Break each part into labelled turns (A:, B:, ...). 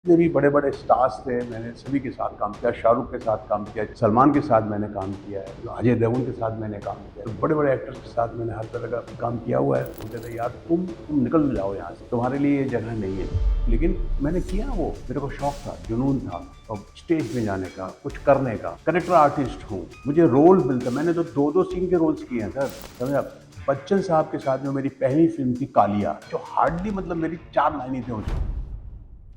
A: जितने भी बड़े बड़े स्टार्स थे मैंने सभी के साथ काम किया। शाहरुख के साथ काम किया, सलमान के साथ मैंने काम किया है, अजय देवगन के साथ मैंने काम किया है। तो बड़े बड़े एक्टर्स के साथ मैंने हर तरह का काम किया हुआ है। बोलते थे यार तुम निकल जाओ यहाँ से, तुम्हारे लिए ये जगह नहीं है। लेकिन मैंने किया, वो मेरे को शौक था, जुनून था और स्टेज में जाने का, कुछ करने का। करेक्टर आर्टिस्ट हूँ, मुझे रोल मिलता। मैंने तो दो दो सीन के रोल्स किए हैं सर, समझे आप। बच्चन साहब के साथ में मेरी पहली फिल्म थी कालिया, जो हार्डली मतलब मेरी 4 लाइनें थी उसमें।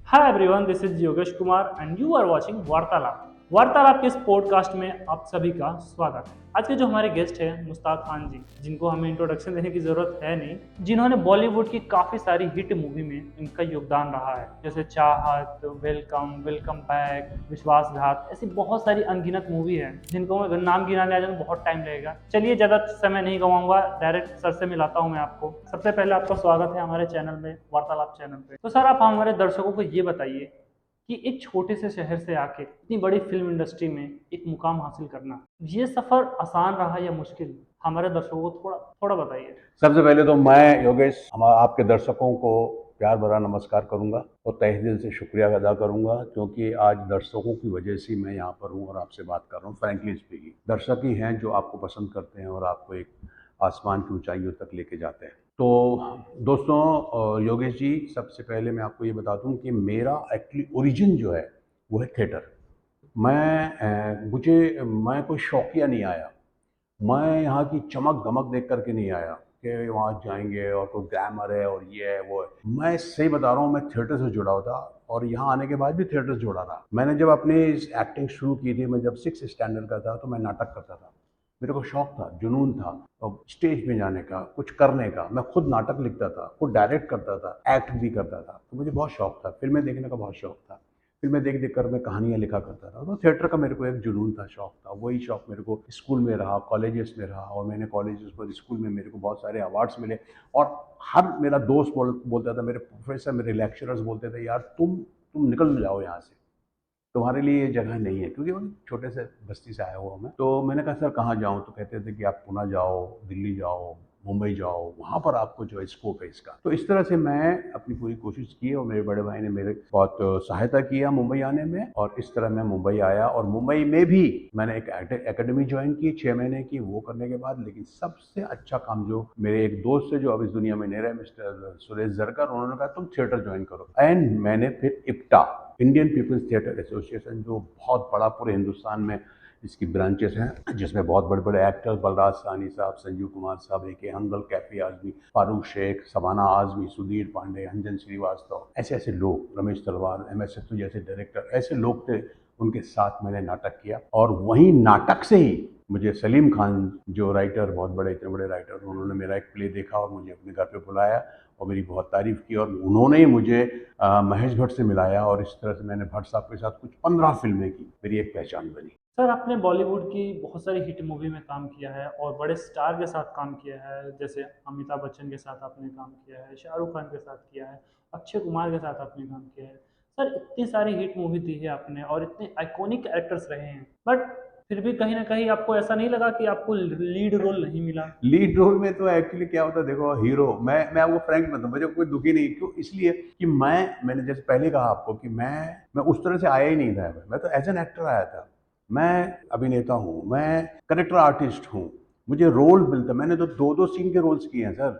B: Hi everyone, this is Yogesh Kumar and you are watching Vartalap. Vartalap के इस पॉडकास्ट में आप सभी का स्वागत है। आज के जो हमारे गेस्ट हैं मुस्ताक खान जी, जिनको हमें इंट्रोडक्शन देने की जरूरत है नहीं, जिन्होंने बॉलीवुड की काफी सारी हिट मूवी में इनका योगदान रहा है, जैसे चाहत, वेलकम, वेलकम बैक, विश्वासघात, ऐसी बहुत सारी अनगिनत मूवी है जिनको मैं नाम गिनाने आ जाऊँ बहुत टाइम लगेगा। चलिए ज्यादा समय नहीं गवाऊंगा, डायरेक्ट सर से मिलाता हूँ मैं आपको। सबसे पहले आपका स्वागत है हमारे चैनल में, वार्तालाप चैनल पे। तो सर, आप हमारे दर्शकों को ये बताइए कि एक छोटे से शहर से आके इतनी बड़ी फिल्म इंडस्ट्री में एक मुकाम हासिल करना, ये सफर आसान रहा या मुश्किल? हमारे दर्शकों को थोड़ा थोड़ा बताइए।
A: सबसे पहले तो मैं योगेश आपके दर्शकों को प्यार भरा नमस्कार करूंगा और तहे दिल से शुक्रिया अदा करूंगा, क्योंकि आज दर्शकों की वजह से मैं यहाँ पर हूँ और आपसे बात कर रहा हूँ। फ्रैंकली स्पीकिंग, दर्शक ही हैं जो आपको पसंद करते हैं और आपको एक आसमान की ऊंचाइयों तक लेके जाते हैं। तो दोस्तों, योगेश जी, सबसे पहले मैं आपको ये बता दूं कि मेरा एक्चुअली ओरिजिन जो है वो है थिएटर। मैं कोई शौकिया नहीं आया। मैं यहाँ की चमक धमक देख करके नहीं आया कि वहाँ जाएंगे और कोई ग्लैमर है और ये है वो है। मैं सही बता रहा हूँ, मैं थिएटर से जुड़ा हुआ था और यहाँ आने के बाद भी थिएटर से जुड़ा रहा। मैंने जब अपनी एक्टिंग शुरू की थी, मैं जब 6 स्टैंडर्ड का था, तो मैं नाटक करता था। मेरे को शौक था, जुनून था और स्टेज में जाने का, कुछ करने का। मैं खुद नाटक लिखता था, खुद डायरेक्ट करता था, एक्ट भी करता था। तो मुझे बहुत शौक था, फिल्में देखने का बहुत शौक था। फिल्में देख देख कर मैं कहानियाँ लिखा करता था। तो थिएटर का मेरे को एक जुनून था, शौक था। वही शौक मेरे को स्कूल में रहा, कॉलेजेस में रहा, और मैंने कॉलेजेस पर, स्कूल में मेरे को बहुत सारे अवार्ड्स मिले। और हर मेरा दोस्त बोलता था, मेरे प्रोफेसर, मेरे लेक्चरर्स बोलते थे यार तुम निकल जाओ यहाँ से, तुम्हारे लिए ये जगह नहीं है। क्योंकि मैं छोटे से बस्ती से आया हुआ मैं। तो मैंने कहा सर कहाँ जाऊँ, तो कहते थे कि आप पुणे जाओ, दिल्ली जाओ, मुंबई जाओ, वहाँ पर आपको जो है स्कोप है इसका। तो इस तरह से मैं अपनी पूरी कोशिश की और मेरे बड़े भाई ने मेरे बहुत सहायता किया मुंबई आने में, और इस तरह मैं मुंबई आया। और मुंबई में भी मैंने एक एकेडमी ज्वाइन की 6 महीने की। वो करने के बाद लेकिन सबसे अच्छा काम जो मेरे एक दोस्त से, जो अब इस दुनिया में नहीं रहे, मिस्टर सुरेश जरकर, उन्होंने कहा तुम थिएटर ज्वाइन करो। एंड मैंने फिर IPTA, Indian People's Theatre Association, जो बहुत बड़ा पूरे हिंदुस्तान में इसकी ब्रांचेस हैं, जिसमें बहुत बड़े बड़े एक्टर्स, बलराज साहनी साहब, संजीव कुमार साहब, ए के हंगल, कैफी आजमी, फारूक शेख, सबाना आजमी, सुधीर पांडे, अंजन श्रीवास्तव, ऐसे ऐसे लोग, रमेश तलवार, एम एस सत्तू जैसे डायरेक्टर, ऐसे लोग थे। उनके साथ मैंने नाटक किया और वहीं नाटक से ही मुझे सलीम खान, जो राइटर, बहुत बड़े, इतने बड़े राइटर, उन्होंने मेरा एक प्ले देखा और मुझे अपने घर पे बुलाया और मेरी बहुत तारीफ की। और उन्होंने ही मुझे महेश भट्ट से मिलाया और इस तरह से मैंने भट्ट साहब के साथ कुछ 15 फिल्में की, मेरी एक पहचान बनी।
B: सर, आपने बॉलीवुड की बहुत सारी हिट मूवी में काम किया है और बड़े स्टार के साथ काम किया है, जैसे अमिताभ बच्चन के साथ आपने काम किया है, शाहरुख खान के साथ किया है, अक्षय कुमार के साथ आपने काम किया है। सर, इतनी सारी हिट मूवी दी है आपने और इतने आइकॉनिक कैरेक्टर्स रहे हैं, बट फिर भी कहीं ना कहीं आपको ऐसा नहीं लगा कि आपको लीड रोल नहीं मिला?
A: लीड रोल में तो एक्चुअली क्या होता है, देखो, हीरो, मैं आपको फ्रैंक बताऊं, मुझे कोई दुखी नहीं। क्यों? इसलिए कि मैंने जैसे पहले कहा आपको कि मैं उस तरह से आया ही नहीं था। मैं तो एज एन एक्टर आया था। मैं अभिनेता हूँ, मैं करेक्टर आर्टिस्ट हूँ। मुझे रोल मिलता। मैंने तो दो दो सीन के रोल्स किए हैं सर,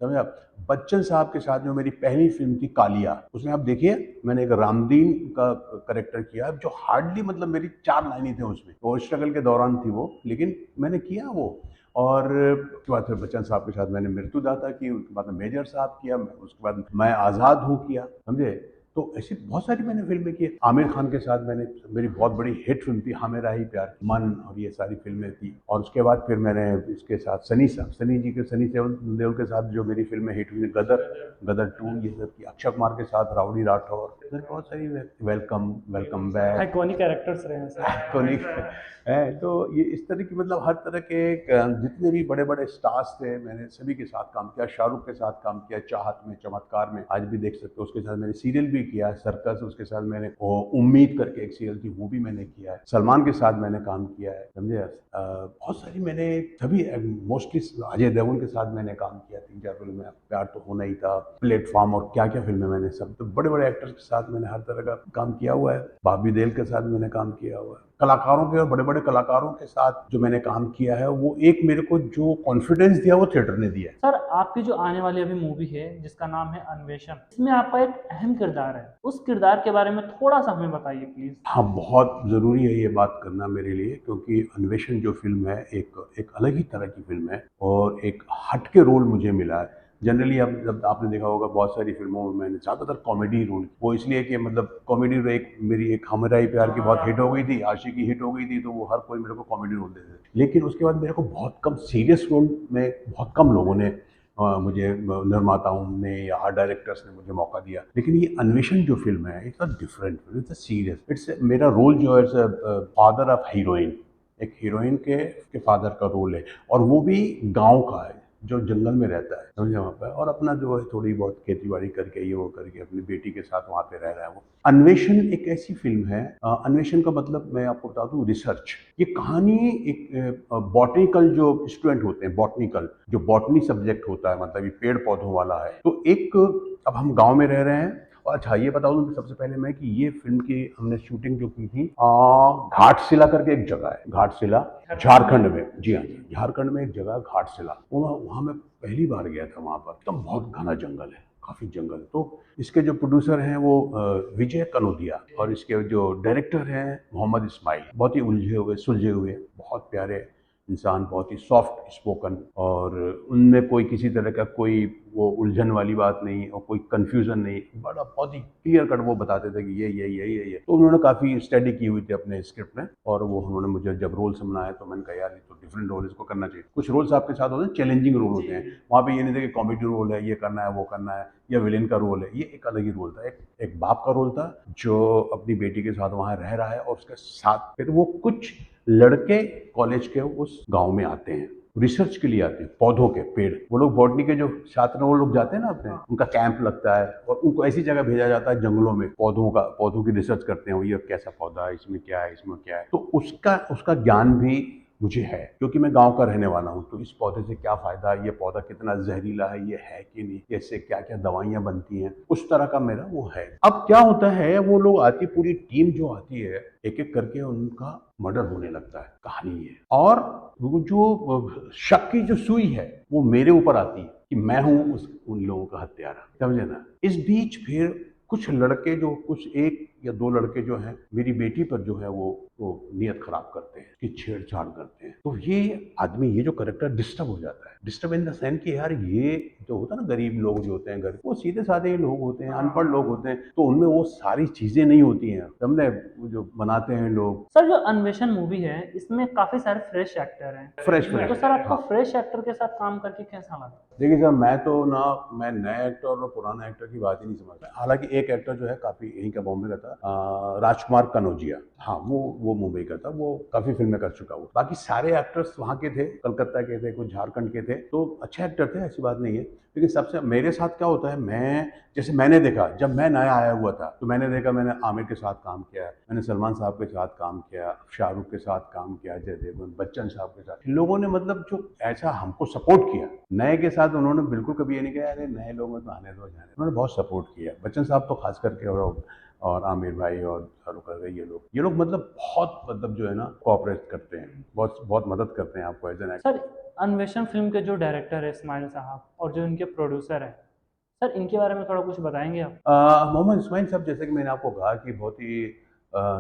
A: समझे आप। बच्चन साहब के साथ जो मेरी पहली फिल्म थी कालिया, उसमें आप देखिए मैंने एक रामदीन का करेक्टर किया, जो हार्डली मतलब मेरी 4 लाइनें थी उसमें, और स्ट्रगल के दौरान थी वो, लेकिन मैंने किया वो। और उसके बाद फिर बच्चन साहब के साथ मैंने मृत्युदाता की, उसके बाद मेजर साहब किया, उसके बाद मैं आज़ाद हूँ किया, समझे। तो ऐसी बहुत सारी मैंने फिल्में की। आमिर खान के साथ मैंने, मेरी बहुत बड़ी हिट फिल्म थी हाँ मेरा ही प्यार, मन, और ये सारी फिल्में थी। और उसके बाद फिर मैंने इसके साथ सनी साहब, सनी जी के, सनी देओल के साथ जो मेरी फिल्में हिट हुई, गदर, गदर टू, ये सब की। अक्षय कुमार के साथ राउडी राठौर, फिर बहुत सारी, welcome, welcome back,
B: iconic characters रहे हैं सर।
A: आइकॉनिक है। तो ये इस तरह की, मतलब हर तरह के जितने भी बड़े बड़े स्टार्स थे मैंने सभी के साथ काम किया। शाहरुख के साथ काम किया, चाहत में, चमत्कार में, आज भी देख सकते हो। उसके साथ मैंने सीरियल भी किया है, सर्कस, उसके साथ मैंने उम्मीद करके एक सीरियल थी वो भी मैंने किया है, सलमान के साथ मैंने काम किया है, समझे। बहुत सारी मैंने सभी, मोस्टली अजय देवगन के साथ मैंने काम किया, 3-4 फिल्में, प्यार तो होना ही था, प्लेटफॉर्म और क्या क्या फिल्में मैंने, सब तो बड़े बड़े एक्टर्स के साथ मैंने हर तरह का काम किया हुआ है। बॉबी देओल के साथ मैंने काम किया हुआ है, कलाकारों के और बड़े बड़े कलाकारों के साथ जो मैंने काम किया है, वो एक मेरे को जो कॉन्फिडेंस दिया वो थिएटर ने दिया है।
B: सर आपकी जो आने वाली अभी मूवी है जिसका नाम है अन्वेषण, इसमें आपका एक अहम किरदार है, उस किरदार के बारे में थोड़ा सा हमें बताइए प्लीज।
A: हाँ, बहुत ज़रूरी है ये बात करना मेरे लिए, क्योंकि अन्वेषण जो फ़िल्म है एक अलग ही तरह की फ़िल्म है और एक हट के रोल मुझे मिला है। जनरली अब जब आपने देखा होगा बहुत सारी फ़िल्मों में मैंने ज़्यादातर कॉमेडी रोल, वो इसलिए कि मतलब कॉमेडी एक मेरी एक हम आई प्यार की बहुत हिट हो गई थी, आशिकी हिट हो गई थी, तो वो हर कोई मेरे को कॉमेडी रोल देते थे। लेकिन उसके बाद मेरे को बहुत कम सीरियस रोल में बहुत कम लोगों ने मुझे, निर्माताओं ने या आर्ट डायरेक्टर्स ने मुझे मौका दिया। लेकिन ये अन्वेषण जो फ़िल्म है, it's a different, it's a serious, it's मेरा रोल जो है, इट्स फादर ऑफ हीरोइन, एक हीरोइन के फादर का रोल है, और वो भी गांव का है जो जंगल में रहता है, समझे, वहाँ पे, और अपना जो है थोड़ी बहुत खेती बाड़ी करके ये वो करके अपनी बेटी के साथ वहाँ पे रह रहा है वो। अन्वेषण एक ऐसी फिल्म है, अन्वेषण का मतलब मैं आपको बता दूं, रिसर्च। ये कहानी एक बॉटनिकल जो स्टूडेंट होते हैं, बॉटनिकल जो बॉटनी सब्जेक्ट होता है, मतलब ये पेड़ पौधों वाला है, तो एक, अब हम गांव में रह रहे हैं। और अच्छा ये बता दूं सबसे पहले मैं कि ये फिल्म की हमने शूटिंग जो की थी, घाटशिला करके एक जगह है, घाटशिला, झारखंड में, जी हाँ, झारखंड में एक जगह है घाटशिला, वहाँ मैं पहली बार गया था। वहाँ पर एकदम बहुत घना जंगल है, काफ़ी जंगल। तो इसके जो प्रोड्यूसर हैं वो विजय कनोदिया, और इसके जो डायरेक्टर हैं मोहम्मद इस्माइल, बहुत ही उलझे हुए सुलझे हुए बहुत प्यारे इंसान, बहुत ही सॉफ्ट स्पोकन, और उनमें कोई किसी तरह का कोई वो उलझन वाली बात नहीं और कोई कन्फ्यूज़न नहीं, बड़ा बहुत ही क्लियर कट वो बताते थे कि ये। तो उन्होंने काफ़ी स्टडी की हुई थी अपने स्क्रिप्ट में, और वो उन्होंने मुझे जब रोल सुनाया तो मैंने कहा यार ये तो डिफरेंट रोल, इसको करना चाहिए। कुछ रोल्स आपके साथ होते हैं चैलेंजिंग रोल होते हैं, वहाँ पे ये नहीं था कि कॉमेडी रोल है, ये करना है वो करना है, या विलेन का रोल है, ये एक अलग ही रोल था। एक बाप का रोल था जो अपनी बेटी के साथ वहाँ रह रहा है, और उसके साथ फिर वो कुछ लड़के कॉलेज के उस गांव में आते हैं, रिसर्च के लिए आते हैं, पौधों के, पेड़, वो लोग बॉटनी के जो छात्र वो लोग जाते हैं ना अपने, उनका कैंप लगता है, और उनको ऐसी जगह भेजा जाता है जंगलों में, पौधों की रिसर्च करते हैं, ये कैसा पौधा है, इसमें क्या है, इसमें क्या है। तो उसका उसका ज्ञान भी मुझे है, क्योंकि मैं गांव का रहने वाला हूँ। तो इस पौधे से क्या फायदा है, ये पौधा कितना जहरीला है, ये है कि नहीं, इससे क्या क्या दवाइयां बनती हैं, उस तरह का मेरा वो है। अब क्या होता है, वो लोग आती, पूरी टीम जो आती है, एक एक करके उनका मर्डर होने लगता है, कहानी है। और वो जो शक की जो सुई है वो मेरे ऊपर आती है कि मैं हूं उन लोगों का हत्यारा, समझे ना। इस बीच फिर कुछ लड़के, जो कुछ एक या दो लड़के जो हैं, मेरी बेटी पर जो है वो नियत खराब करते हैं, कि छेड़छाड़ करते हैं। तो ये आदमी, ये जो करेक्टर डिस्टर्ब हो जाता है, डिस्टर्ब इन द सेंस कि यार ये जो होता है ना, गरीब लोग जो होते हैं, गरीब, वो सीधे साधे लोग होते हैं, अनपढ़ लोग होते हैं, तो उनमें वो सारी चीजें नहीं होती हैं, समझे, वो जो बनाते हैं लोग।
B: सर जो अन्वेषण मूवी है इसमें काफी सारे फ्रेश एक्टर हैं,
A: फ्रेश
B: तो
A: फ्रेश,
B: सर आपको
A: हाँ।
B: फ्रेश एक्टर के साथ काम करके कैसा लगा।
A: देखिए सर, मैं तो ना, मैं नए एक्टर और पुराने एक्टर की बात ही नहीं समझता। हालांकि एक एक्टर जो है काफ़ी यहीं का, बॉम्बे का था, राजकुमार कनौजिया, हाँ, वो मुंबई का था, वो काफ़ी फिल्में कर चुका। वो बाकी सारे एक्टर्स वहाँ के थे, कलकत्ता के थे, कुछ झारखंड के थे, तो अच्छे एक्टर थे, ऐसी बात नहीं है। लेकिन सबसे मेरे साथ क्या होता है, जैसे मैंने देखा, जब मैं नया आया हुआ था, तो मैंने देखा, मैंने आमिर के साथ काम किया, मैंने सलमान साहब के साथ काम किया, शाहरुख के साथ काम किया, अजय देवगन, बच्चन साहब के साथ, इन लोगों ने मतलब जो ऐसा हमको सपोर्ट किया, नए के साथ उन्होंने बिल्कुल कभी ये नहीं कहा अरे नए लोग हैं तो आने दो जाने, उन्होंने बहुत सपोर्ट किया, बच्चन साहब तो खास करके, और आमिर भाई और शाहरुख खान, ये लोग मतलब बहुत, मतलब जो है ना, कोऑपरेट करते हैं, बहुत बहुत मदद करते हैं आपको एज एन एक्टर।
B: सर अन्वेषण फिल्म के जो डायरेक्टर है इस्माइल साहब और जो इनके प्रोड्यूसर हैं, सर इनके बारे में थोड़ा कुछ बताएंगे आप।
A: मोहम्मद इस्माइल साहब, जैसे कि मैंने आपको कहा कि बहुत ही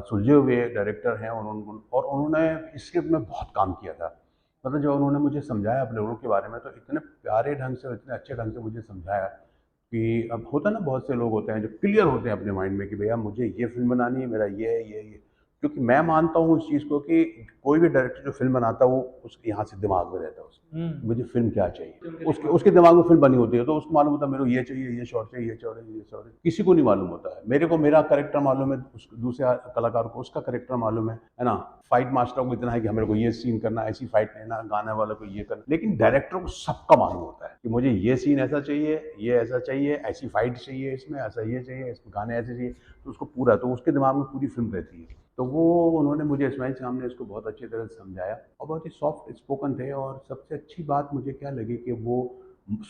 A: सुलझे हुए डायरेक्टर हैं, और उन्होंने स्क्रिप्ट में बहुत काम किया था। मतलब जब उन्होंने मुझे समझाया अपने रोल के बारे में, तो इतने प्यारे ढंग से, इतने अच्छे ढंग से मुझे समझाया कि, अब होता ना, बहुत से लोग होते हैं जो क्लियर होते हैं अपने माइंड में कि भैया मुझे ये फिल्म बनानी है, मेरा ये है, ये। क्योंकि मैं मानता हूँ उस चीज़ को कि कोई भी डायरेक्टर जो फिल्म बनाता है वो उसके यहाँ से दिमाग में रहता है उसके मुझे फिल्म क्या चाहिए, उसके उसके दिमाग में फिल्म बनी होती है तो उसको मालूम होता है मेरे को ये चाहिए, ये शॉट चाहिए, ये शॉट है, ये शॉट है। किसी को नहीं मालूम होता है। मेरे को मेरा कैरेक्टर मालूम है, दूसरे कलाकार को उसका कैरेक्टर मालूम है ना। फाइट मास्टर को इतना है कि मेरे को ये सीन करना, ऐसी फाइट लेना, गाने वाले को ये करना, लेकिन डायरेक्टर को सबका मालूम होता है कि मुझे ये सीन ऐसा चाहिए, ये ऐसा चाहिए, ऐसी फाइट चाहिए, इसमें ऐसा ये चाहिए, इसमें गाने ऐसे चाहिए, तो उसको पूरा, तो उसके दिमाग में पूरी फिल्म रहती है। तो वो उन्होंने मुझे इस्माइल साहब ने इसको बहुत अच्छी तरह से समझाया और बहुत ही सॉफ्ट स्पोकन थे। और सबसे अच्छी बात मुझे क्या लगी कि वो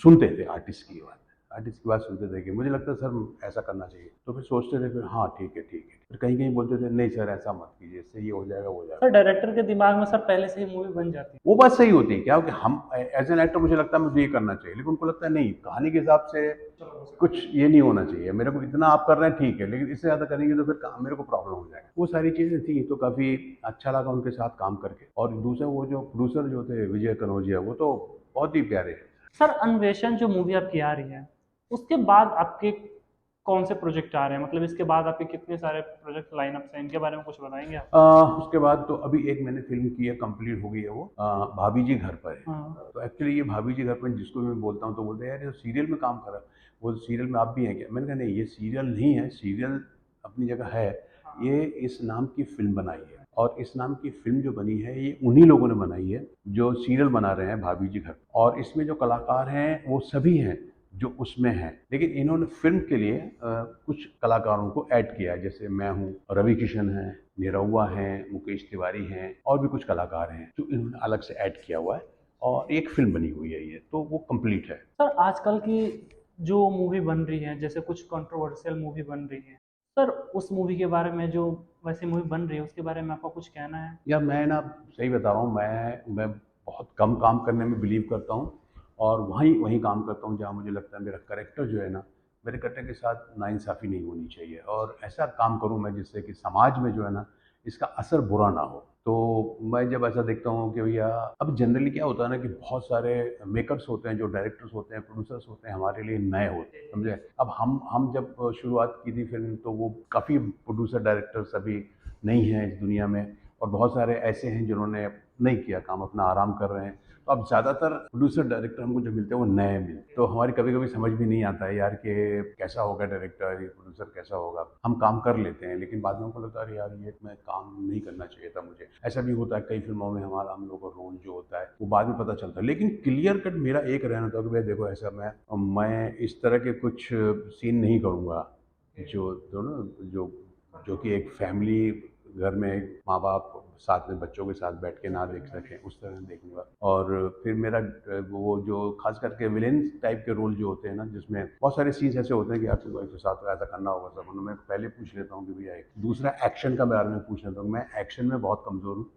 A: सुनते थे आर्टिस्ट की बात सुनते थे कि मुझे लगता है सर ऐसा करना चाहिए, तो फिर सोचते थे, फिर हाँ ठीक है ठीक है, फिर कहीं कहीं बोलते थे नहीं सर ऐसा मत कीजिए, इससे ये हो जाएगा वो हो जाएगा।
B: सर डायरेक्टर के दिमाग में सर पहले से ही मूवी बन जाती है।
A: वो बात सही होती है क्या कि हम एज एन एक्टर मुझे लगता है मुझे ये करना चाहिए, लेकिन उनको लगता है नहीं, कहानी के हिसाब से कुछ ये नहीं होना चाहिए, मेरे को इतना आप कर रहे हैं ठीक है, लेकिन इससे ज़्यादा करेंगे तो फिर मेरे को प्रॉब्लम हो जाएगा। वो सारी चीज़ें थी, तो काफ़ी अच्छा लगा उनके साथ काम करके। और दूसरा वो जो प्रोड्यूसर जो थे विजय कनौजिया, वो तो बहुत ही प्यारे हैं।
B: सर अन्वेषण जो मूवी आपकी आ रही है उसके बाद आपके कौन से प्रोजेक्ट आ रहे हैं, मतलब इसके बाद आपके कितने सारे प्रोजेक्ट लाइनअप हैं, इनके बारे में कुछ बताएंगे आप?
A: उसके बाद तो अभी एक मैंने फिल्म की है, कंप्लीट हो गई है वो, भाभी जी घर पर है।
B: हाँ।
A: तो एक्चुअली ये भाभी जी घर पर जिसको मैं बोलता हूँ तो बोलते हैं यार ये सीरियल में काम कर रहा है, वो सीरियल में आप भी हैं क्या? मैंने कहा नहीं, ये सीरियल नहीं है, सीरियल अपनी जगह है, ये इस नाम की फिल्म बनाई है। और इस नाम की फिल्म जो बनी है ये उन्हीं लोगों ने बनाई है जो सीरियल बना रहे हैं भाभी जी घर। और इसमें जो कलाकार हैं वो सभी हैं जो उसमें हैं, लेकिन इन्होंने फिल्म के लिए कुछ कलाकारों को ऐड किया है, जैसे मैं हूँ, रवि किशन हैं, निरहुआ हैं, मुकेश तिवारी हैं, और भी कुछ कलाकार हैं जो इन्होंने अलग से ऐड किया हुआ है, और एक फिल्म बनी हुई है ये, तो वो कंप्लीट है।
B: सर आजकल की जो मूवी बन रही है, जैसे कुछ कंट्रोवर्शियल मूवी बन रही है, सर उस मूवी के बारे में, जो वैसी मूवी बन रही है उसके बारे में आपका कुछ कहना है?
A: या मैं ना सही बता रहा हूँ, मैं बहुत कम काम करने में बिलीव करता हूँ, और वहीं वहीं काम करता हूँ जहाँ मुझे लगता है मेरा करेक्टर जो है ना, मेरे करेक्टर के साथ नाइंसाफ़ी नहीं होनी चाहिए, और ऐसा काम करूँ मैं जिससे कि समाज में जो है ना इसका असर बुरा ना हो। तो मैं जब ऐसा देखता हूँ कि भैया, अब जनरली क्या होता है ना कि बहुत सारे मेकर्स होते हैं, जो डायरेक्टर्स होते हैं, प्रोड्यूसर्स होते हैं, हमारे लिए नए होते हैं, समझे। अब हम जब शुरुआत की थी फिल्म, तो वो काफ़ी प्रोड्यूसर डायरेक्टर्स अभी नहीं हैं इस दुनिया में, और बहुत सारे ऐसे हैं जिन्होंने नहीं किया काम, अपना आराम कर रहे हैं। तो अब ज़्यादातर प्रोड्यूसर डायरेक्टर हमको जो मिलते हैं वो नए मिलते हैं, तो हमारी कभी कभी समझ भी नहीं आता है यार कि कैसा होगा डायरेक्टर, ये प्रोड्यूसर कैसा होगा। हम काम कर लेते हैं लेकिन बाद में हमको लगता है यार ये मैं काम नहीं करना चाहिए था मुझे। ऐसा भी होता है कई फिल्मों में, हमारा हम लोगों का रोल जो होता है वो बाद में पता चलता है, लेकिन क्लियर कट मेरा एक रहना था कि भाई देखो ऐसा मैं इस तरह के कुछ सीन नहीं करूँगा जो दोनों जो जो कि एक फैमिली घर में एक माँ बाप साथ में बच्चों के साथ बैठ के ना देख सकें, उस तरह देखने का। और फिर मेरा वो जो खास करके विलेन टाइप के रोल जो होते हैं ना, जिसमें बहुत सारे सीन्स ऐसे होते हैं कि यार तुमको एक साथ ऐसा करना होगा सब, मैं पहले पूछ लेता हूँ कि भैया एक दूसरा एक्शन का बारे में पूछ लेता हूँ। मैं एक्शन में बहुत कमज़ोर हूँ।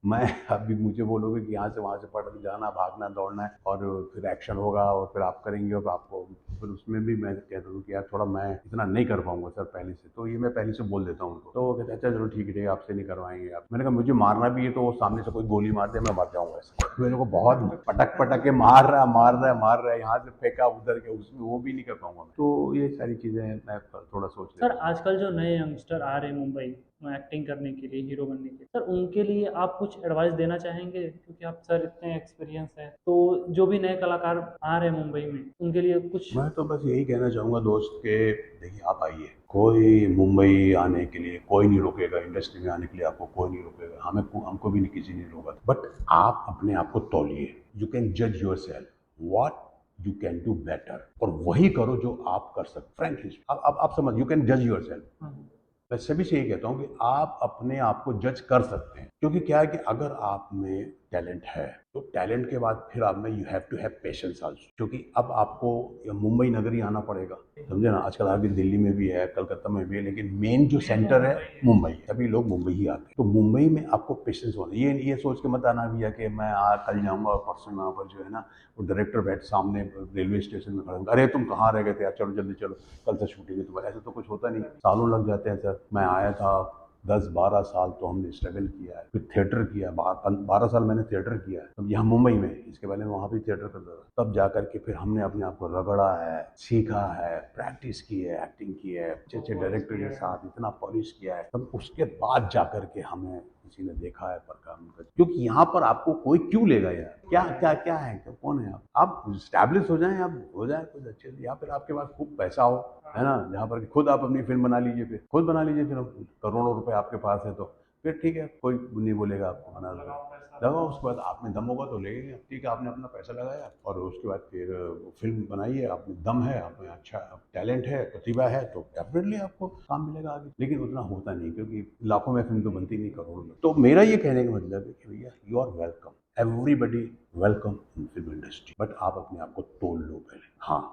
A: मैं अभी मुझे बोलोगे कि यहाँ से वहाँ से पटक जाना, भागना, दौड़ना है, और फिर एक्शन होगा और फिर आप करेंगे, और आपको फिर उसमें भी मैं कहता हूँ कि यार थोड़ा मैं इतना नहीं कर पाऊंगा सर पहले से, तो ये मैं पहले से बोल देता हूँ उनको। तो वो कहते हैं अच्छा चलो ठीक है आपसे नहीं करवाएंगे आप। मैंने कहा मुझे मारना भी है तो वो सामने से कोई गोली मार दे मैं मर जाऊंगा ऐसा। मेरे को बहुत पटक पटक के मार रहा है, यहाँ से फेंका उधर के, उसमें वो भी नहीं कर पाऊंगा मैं। तो ये सारी चीज़ें मैं थोड़ा सोच
B: सर
A: लेता हूँ।
B: आजकल जो नए यंगस्टर आ रहे हैं मुंबई में एक्टिंग करने के लिए, हीरो बनने के लिए, सर उनके लिए आप कुछ एडवाइस देना चाहेंगे? क्योंकि आप सर इतने एक्सपीरियंस हैं, तो जो भी नए कलाकार आ रहे हैं मुंबई में उनके लिए कुछ।
A: मैं तो बस यही कहना चाहूँगा दोस्त के, देखिए आप आइए, कोई मुंबई आने के लिए कोई नहीं रोकेगा, इंडस्ट्री में आने के लिए आपको कोई नहीं रोकेगा, हमको भी नहीं, किसी ने रोका। बट आप अपने आप को तौलिए, यू कैन जज your self what you can do better, और वही करो जो आप कर सकते। फ्रेंकली आप समझ, यू कैन जज योर सेल्फ। मैं सभी से ये कहता हूँ कि आप अपने आप को जज कर सकते हैं, क्योंकि क्या है कि अगर आप में टैलेंट है तो टैलेंट के बाद फिर आप में you have to have patience also, क्योंकि अब आपको मुंबई नगरी आना पड़ेगा, समझे ना। आजकल अभी दिल्ली में भी है, कलकत्ता में भी है, लेकिन मेन जो सेंटर है मुंबई, सभी लोग मुंबई ही आते हैं। तो मुंबई में आपको पेशेंस होना, ये सोच के मत आना भैया कि मैं कल जाऊँगा और परसों वहाँ पर जो है ना वो डायरेक्टर बैठ सामने रेलवे स्टेशन में खड़ा होगा, अरे तुम कहाँ रह गए थे यार, चलो जल्दी चलो कल से शूटिंग है तुम्हारी। ऐसा तो कुछ होता नहीं, सालों लग जाते हैं सर। मैं आया था 10-12 साल तो हमने स्ट्रगल किया है, फिर थिएटर किया, 12 साल मैंने थिएटर किया है, तब यहाँ मुंबई में, इसके पहले मैं वहाँ भी थिएटर करता था। तब जा कर के फिर हमने अपने आप को रगड़ा है, सीखा है, प्रैक्टिस की है, एक्टिंग की है, अच्छे अच्छे डायरेक्टर के साथ इतना पॉलिश किया है, तब उसके बाद जा कर के हमें किसी ने देखा है, परखा है। क्योंकि यहाँ पर आपको कोई क्यों लेगा यार, क्या क्या क्या है, क्या कौन है आप स्टैब्लिश हो जाएं, आप हो जाए कुछ अच्छे से, या फिर आपके पास खूब पैसा हो, है ना, जहाँ पर खुद आप अपनी फिल्म बना लीजिए, फिर खुद बना लीजिए, फिर करोड़ों रुपए आपके पास है तो फिर ठीक है, कोई नहीं बोलेगा आपको बना लगाओ, उसके बाद आप में दम होगा तो लगेगा, ठीक है, आपने अपना पैसा लगाया और उसके बाद फिर फिल्म बनाइए, आप में दम है, आप में अच्छा टैलेंट है, प्रतिभा है, तो डेफिनेटली आपको काम मिलेगा आगे। लेकिन उतना होता नहीं, क्योंकि लाखों में फिल्म तो बनती नहीं, करोड़ों में। तो मेरा ये कहने का मतलब है कि भैया, you are welcome, everybody welcome in film industry, but आप अपने आप को तोड़ लो पहले। हाँ,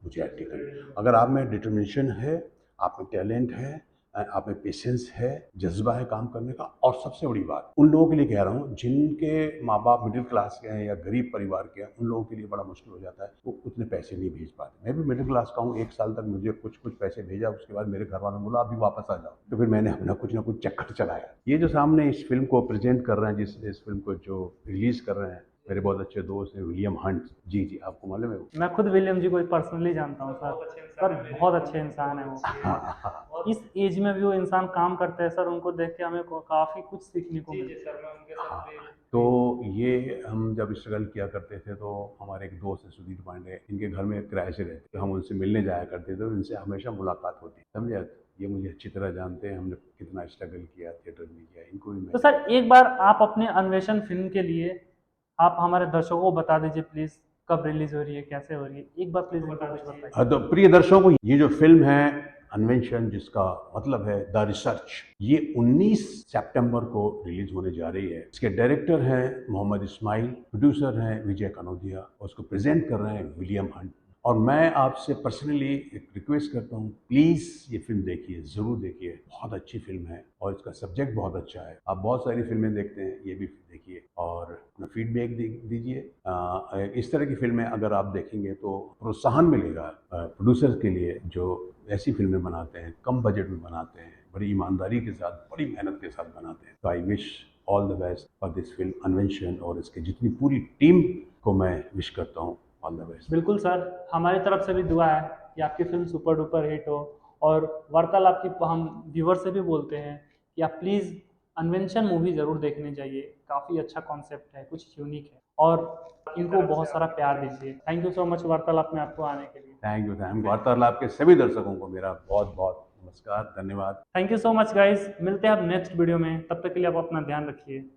A: मुझे एक्टिंग करनी, अगर आप में डिटर्मिनेशन है, आप में टैलेंट है, आप में पेशेंस है, जज्बा है काम करने का, और सबसे बड़ी बात उन लोगों के लिए कह रहा हूँ जिनके माँ बाप मिडिल क्लास के हैं या गरीब परिवार के हैं, उन लोगों के लिए बड़ा मुश्किल हो जाता है, वो उतने पैसे नहीं भेज पाते। मैं भी मिडिल क्लास का हूँ, 1 साल तक मुझे कुछ कुछ पैसे भेजा, उसके बाद मेरे घर वालों ने बोला अभी वापस आ जाओ, तो फिर मैंने अपना कुछ ना कुछ चक्कर चलाया। ये जो सामने इस फिल्म को प्रेजेंट कर रहे हैं, इस फिल्म को जो रिलीज कर रहे हैं, मेरे बहुत अच्छे दोस्त हैं विलियम हंट जी। जी, आपको मालूम है वो?
B: मैं खुद विलियम जी को पर्सनली जानता हूँ सर, बहुत अच्छे इंसान है वो।
A: हाँ,
B: इस एज में भी वो इंसान काम करते हैं सर, उनको देख के हमें काफ़ी कुछ सीखने को मिलता है।
A: हाँ, तो ये हम जब स्ट्रगल किया करते थे, तो हमारे एक दोस्त है सुधीर पांडे, इनके घर में किराए से रहते, तो हम उनसे मिलने जाया करते थे, और इनसे हमेशा मुलाकात होती, समझे? ये मुझे अच्छी तरह जानते हैं, हमने कितना स्ट्रगल किया, थिएटर में किया, इनको भी मैं।
B: तो सर एक बार आप अपने अन्वेषण फिल्म के लिए आप हमारे दर्शकों को बता दीजिए प्लीज़, कब रिलीज हो रही है, कैसे हो रही है, एक बार प्लीज़ इनको कुछ बताइए।
A: तो प्रिय दर्शकों को, ये जो फिल्म है अन्वेषण, जिसका मतलब है द रिसर्च, ये 19 सितंबर को रिलीज होने जा रही है। इसके डायरेक्टर हैं मोहम्मद इस्माइल, प्रोड्यूसर हैं विजय कनौदिया, और उसको प्रेजेंट कर रहे हैं विलियम हंट। और मैं आपसे पर्सनली एक रिक्वेस्ट करता हूँ, प्लीज़ ये फिल्म देखिए, ज़रूर देखिए, बहुत अच्छी फिल्म है और इसका सब्जेक्ट बहुत अच्छा है। आप बहुत सारी फिल्में देखते हैं, ये भी देखिए और अपना फीडबैक दीजिए। इस तरह की फिल्में अगर आप देखेंगे तो प्रोत्साहन मिलेगा प्रोड्यूसर के लिए, जो ऐसी फिल्में बनाते हैं, कम बजट में बनाते हैं, बड़ी ईमानदारी के साथ, बड़ी मेहनत के साथ बनाते हैं। तो I wish all the best for this film अन्वेषण, और इसकी जितनी पूरी टीम को मैं विश करता हूँ ऑल द बेस्ट।
B: बिल्कुल सर, हमारी तरफ से भी दुआ है कि आपकी फिल्म सुपर डुपर हिट हो, और वार्तालाप की हम व्यूवर से भी बोलते हैं कि आप प्लीज़ अन्वेषण मूवी ज़रूर देखनी चाहिए, काफ़ी अच्छा कॉन्सेप्ट है, कुछ यूनिक है, और इनको बहुत सारा प्यार दीजिए। थैंक यू सो मच वार्तालाप में आपको आने के लिए।
A: थैंक यू वार्तालाप के सभी दर्शकों को मेरा बहुत बहुत नमस्कार, धन्यवाद।
B: Thank you so much guys, मिलते हैं अब नेक्स्ट वीडियो में, तब तक के लिए आप अपना ध्यान रखिए।